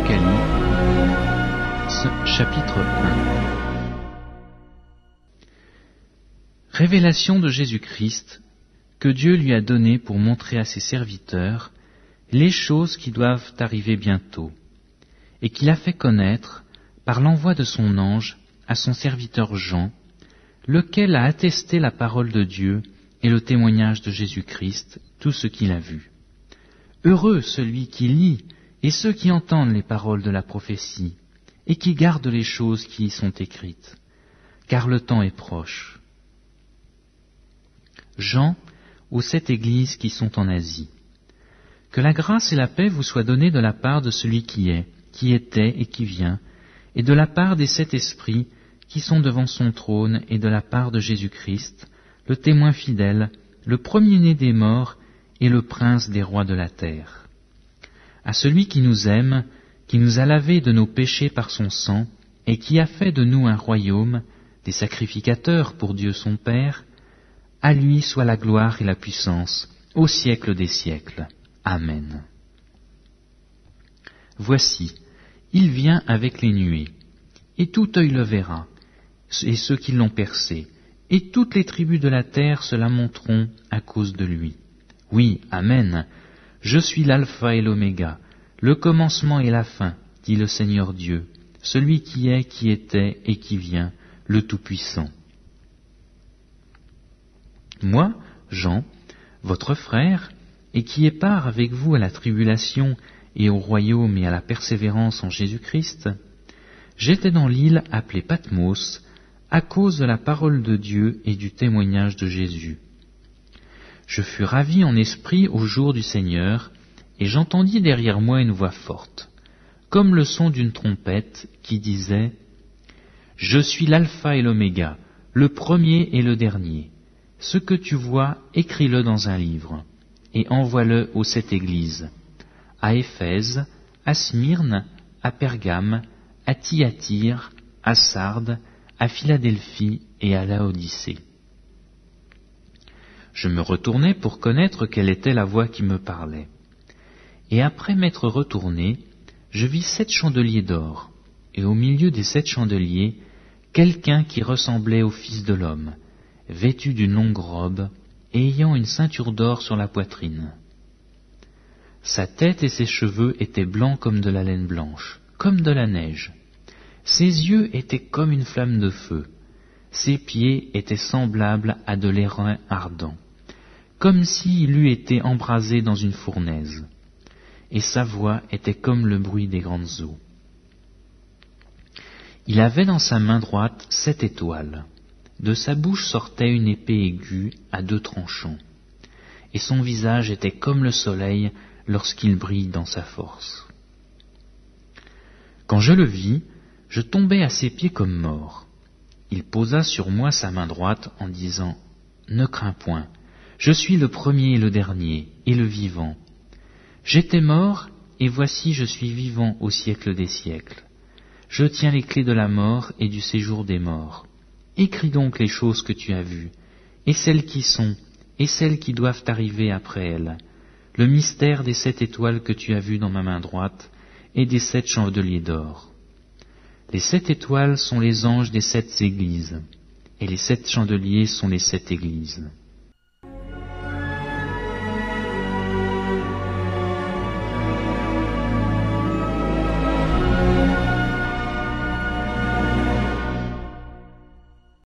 Apocalypse, chapitre 1. Révélation de Jésus-Christ que Dieu lui a donnée pour montrer à ses serviteurs les choses qui doivent arriver bientôt, et qu'il a fait connaître par l'envoi de son ange à son serviteur Jean, lequel a attesté la parole de Dieu et le témoignage de Jésus-Christ, tout ce qu'il a vu. Heureux celui qui lit et ceux qui entendent les paroles de la prophétie et qui gardent les choses qui y sont écrites, car le temps est proche. Jean, aux 7 églises qui sont en Asie. Que la grâce et la paix vous soient données de la part de celui qui est, qui était et qui vient, et de la part des 7 esprits qui sont devant son trône, et de la part de Jésus-Christ, le témoin fidèle, le premier-né des morts et le prince des rois de la terre. À celui qui nous aime, qui nous a lavés de nos péchés par son sang, et qui a fait de nous un royaume, des sacrificateurs pour Dieu son Père, à lui soit la gloire et la puissance, au siècle des siècles. Amen. Voici, il vient avec les nuées, et tout œil le verra, et ceux qui l'ont percé, et toutes les tribus de la terre se lamenteront à cause de lui. Oui, Amen. Je suis l'alpha et l'oméga, le commencement et la fin, dit le Seigneur Dieu, celui qui est, qui était et qui vient, le Tout-Puissant. Moi, Jean, votre frère, et qui ai part avec vous à la tribulation et au royaume et à la persévérance en Jésus-Christ, j'étais dans l'île appelée Patmos, à cause de la parole de Dieu et du témoignage de Jésus. Je fus ravi en esprit au jour du Seigneur, et j'entendis derrière moi une voix forte, comme le son d'une trompette, qui disait « Je suis l'alpha et l'oméga, le premier et le dernier. Ce que tu vois, écris-le dans un livre, et envoie-le aux 7 églises, à Éphèse, à Smyrne, à Pergame, à Thyatire, à Sardes, à Philadelphie et à Laodicée. » Je me retournai pour connaître quelle était la voix qui me parlait. Et après m'être retourné, je vis 7 chandeliers d'or, et au milieu des 7 chandeliers, quelqu'un qui ressemblait au Fils de l'homme, vêtu d'une longue robe, et ayant une ceinture d'or sur la poitrine. Sa tête et ses cheveux étaient blancs comme de la laine blanche, comme de la neige. Ses yeux étaient comme une flamme de feu. Ses pieds étaient semblables à de l'airain ardent, comme s'il eût été embrasé dans une fournaise, et sa voix était comme le bruit des grandes eaux. Il avait dans sa main droite 7 étoiles, de sa bouche sortait une épée aiguë à 2 tranchants, et son visage était comme le soleil lorsqu'il brille dans sa force. Quand je le vis, je tombai à ses pieds comme mort. Il posa sur moi sa main droite en disant « Ne crains point, je suis le premier et le dernier, et le vivant. J'étais mort, et voici je suis vivant au siècle des siècles. Je tiens les clés de la mort et du séjour des morts. Écris donc les choses que tu as vues, et celles qui sont, et celles qui doivent arriver après elles, le mystère des 7 étoiles que tu as vues dans ma main droite, et des 7 chandeliers d'or. Les 7 étoiles sont les anges des 7 églises, et les 7 chandeliers sont les 7 églises.